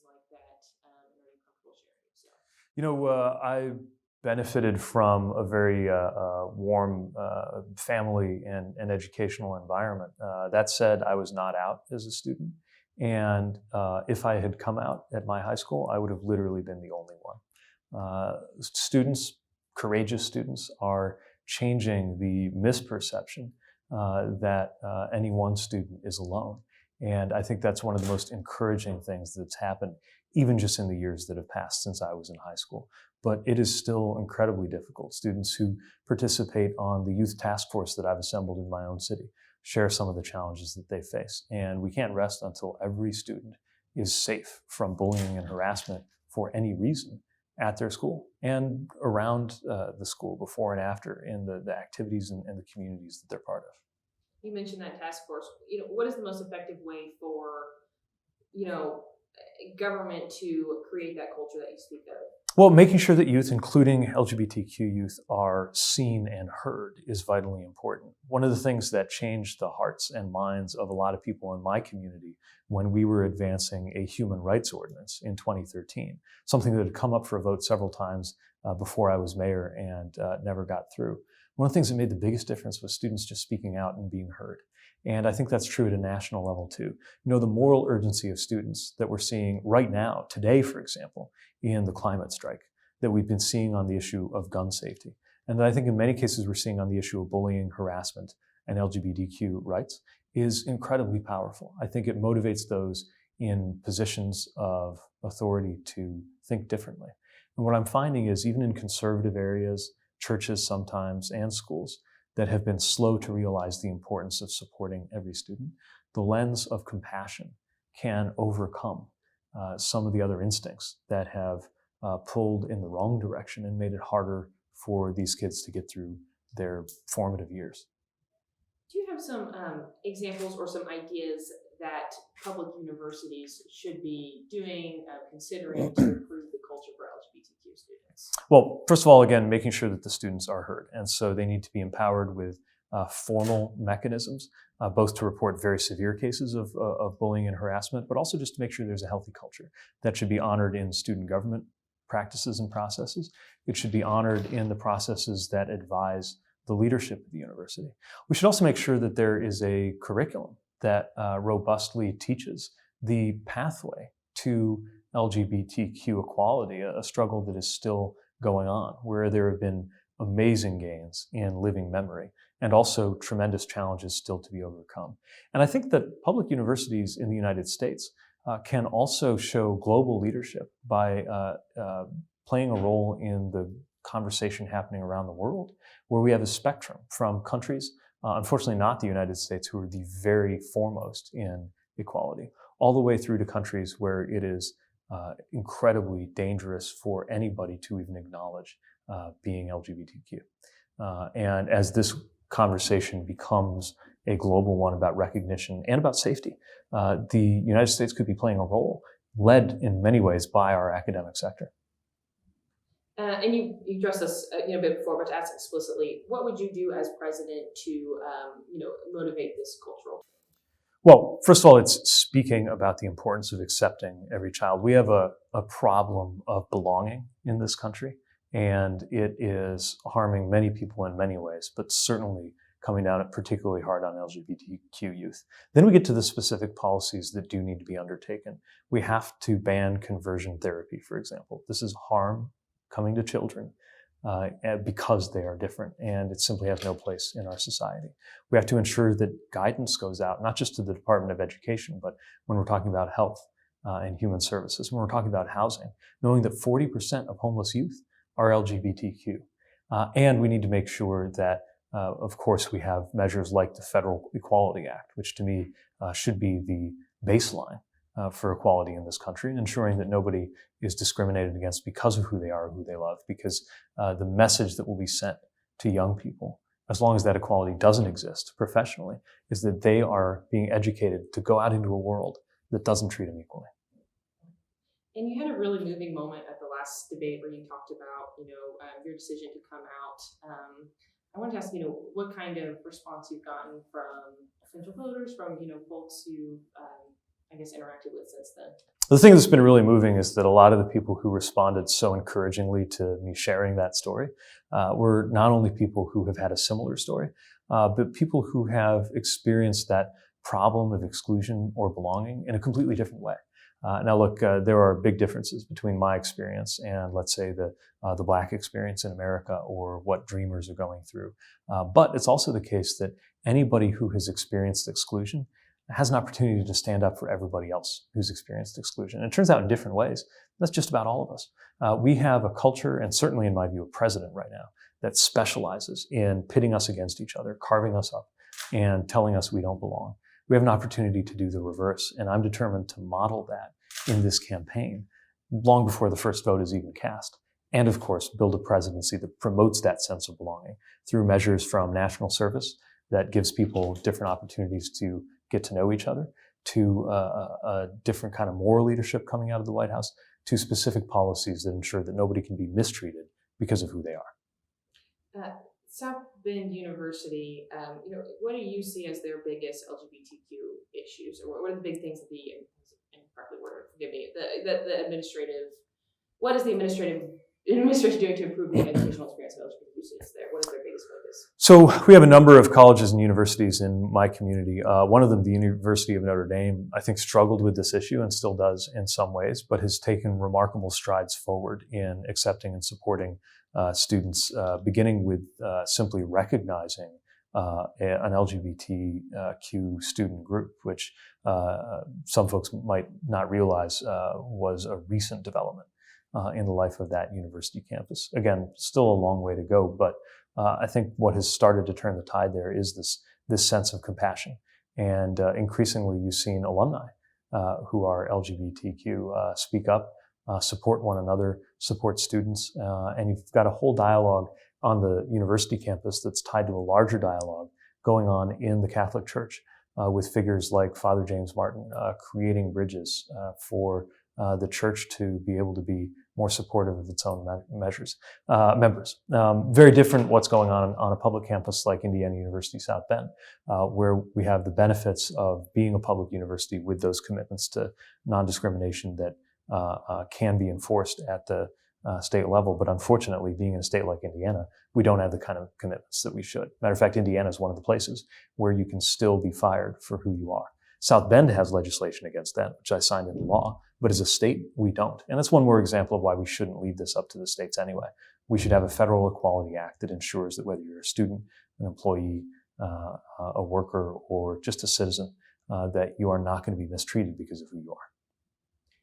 like that, and are you comfortable sharing? So. I benefited from a very warm family and educational environment. That said, I was not out as a student. And if I had come out at my high school, I would have literally been the only one. Students, courageous students, are changing the misperception that any one student is alone. And I think that's one of the most encouraging things that's happened, even just in the years that have passed since I was in high school. But it is still incredibly difficult. Students who participate on the youth task force that I've assembled in my own city share some of the challenges that they face. And we can't rest until every student is safe from bullying and harassment for any reason at their school and around the school, before and after, in the activities and the communities that they're part of. You mentioned that task force. What is the most effective way for, government to create that culture that you speak of? Well, making sure that youth, including LGBTQ youth, are seen and heard is vitally important. One of the things that changed the hearts and minds of a lot of people in my community when we were advancing a human rights ordinance in 2013, something that had come up for a vote several times before I was mayor and never got through. One of the things that made the biggest difference was students just speaking out and being heard. And I think that's true at a national level too. The moral urgency of students that we're seeing right now, today, for example, in the climate strike, that we've been seeing on the issue of gun safety, and that I think in many cases we're seeing on the issue of bullying, harassment, and LGBTQ rights, is incredibly powerful. I think it motivates those in positions of authority to think differently. And what I'm finding is, even in conservative areas, churches sometimes, and schools that have been slow to realize the importance of supporting every student, the lens of compassion can overcome some of the other instincts that have pulled in the wrong direction and made it harder for these kids to get through their formative years. Do you have some examples or some ideas that public universities should be doing, considering to improve the culture for LGBTQ students? Well, first of all, again, making sure that the students are heard. And so they need to be empowered with formal mechanisms, both to report very severe cases of bullying and harassment, but also just to make sure there's a healthy culture that should be honored in student government practices and processes. It should be honored in the processes that advise the leadership of the university. We should also make sure that there is a curriculum that robustly teaches the pathway to LGBTQ equality, a struggle that is still going on, where there have been amazing gains in living memory and also tremendous challenges still to be overcome. And I think that public universities in the United States can also show global leadership by playing a role in the conversation happening around the world, where we have a spectrum from countries, unfortunately not the United States, who are the very foremost in equality, all the way through to countries where it is incredibly dangerous for anybody to even acknowledge being LGBTQ. And as this conversation becomes a global one about recognition and about safety, the United States could be playing a role, led in many ways by our academic sector. And you addressed this a bit before, but to ask explicitly, what would you do as president to motivate this cultural? Well, first of all, it's speaking about the importance of accepting every child. We have a problem of belonging in this country, and it is harming many people in many ways, but certainly coming down particularly hard on LGBTQ youth. Then we get to the specific policies that do need to be undertaken. We have to ban conversion therapy, for example. This is harm coming to children because they are different, and it simply has no place in our society. We have to ensure that guidance goes out, not just to the Department of Education, but when we're talking about health and human services, when we're talking about housing, knowing that 40% of homeless youth are LGBTQ. And we need to make sure that, of course, we have measures like the Federal Equality Act, which to me should be the baseline for equality in this country, and ensuring that nobody is discriminated against because of who they are or who they love, because the message that will be sent to young people, as long as that equality doesn't exist professionally, is that they are being educated to go out into a world that doesn't treat them equally. And you had a really moving moment at the last debate where you talked about, your decision to come out. I wanted to ask, what kind of response you've gotten from potential voters, from, folks who, I guess, interacted with since then? The thing that's been really moving is that a lot of the people who responded so encouragingly to me sharing that story were not only people who have had a similar story, but people who have experienced that problem of exclusion or belonging in a completely different way. Now, look, there are big differences between my experience and, let's say, the Black experience in America or what Dreamers are going through. But it's also the case that anybody who has experienced exclusion has an opportunity to stand up for everybody else who's experienced exclusion. And it turns out in different ways. That's just about all of us. We have a culture, and certainly in my view, a president right now, that specializes in pitting us against each other, carving us up, and telling us we don't belong. We have an opportunity to do the reverse, and I'm determined to model that in this campaign long before the first vote is even cast. And of course, build a presidency that promotes that sense of belonging through measures from national service that gives people different opportunities to get to know each other, to a different kind of moral leadership coming out of the White House, to specific policies that ensure that nobody can be mistreated because of who they are. South Bend University, what do you see as their biggest LGBTQ issues, or what are the big things that the improperly worded, forgive me, the administrative, what is the administration doing to improve the educational experience of LGBTQ students there? What is their biggest focus? So we have a number of colleges and universities in my community. One of them, the University of Notre Dame, I think struggled with this issue and still does in some ways, but has taken remarkable strides forward in accepting and supporting students, beginning with simply recognizing an LGBTQ student group, which some folks might not realize was a recent development in the life of that university campus. Again, still a long way to go, but I think what has started to turn the tide there is this sense of compassion. And increasingly, you've seen alumni who are LGBTQ speak up, support one another, support students, and you've got a whole dialogue on the university campus that's tied to a larger dialogue going on in the Catholic Church with figures like Father James Martin creating bridges for the church to be able to be more supportive of its own members. Very different what's going on a public campus like Indiana University South Bend, where we have the benefits of being a public university with those commitments to non-discrimination that can be enforced at the state level. But unfortunately, being in a state like Indiana, we don't have the kind of commitments that we should. Matter of fact, Indiana is one of the places where you can still be fired for who you are. South Bend has legislation against that, which I signed into law, but as a state, we don't. And that's one more example of why we shouldn't leave this up to the states anyway. We should have a federal Equality Act that ensures that whether you're a student, an employee, a worker, or just a citizen, that you are not going to be mistreated because of who you are.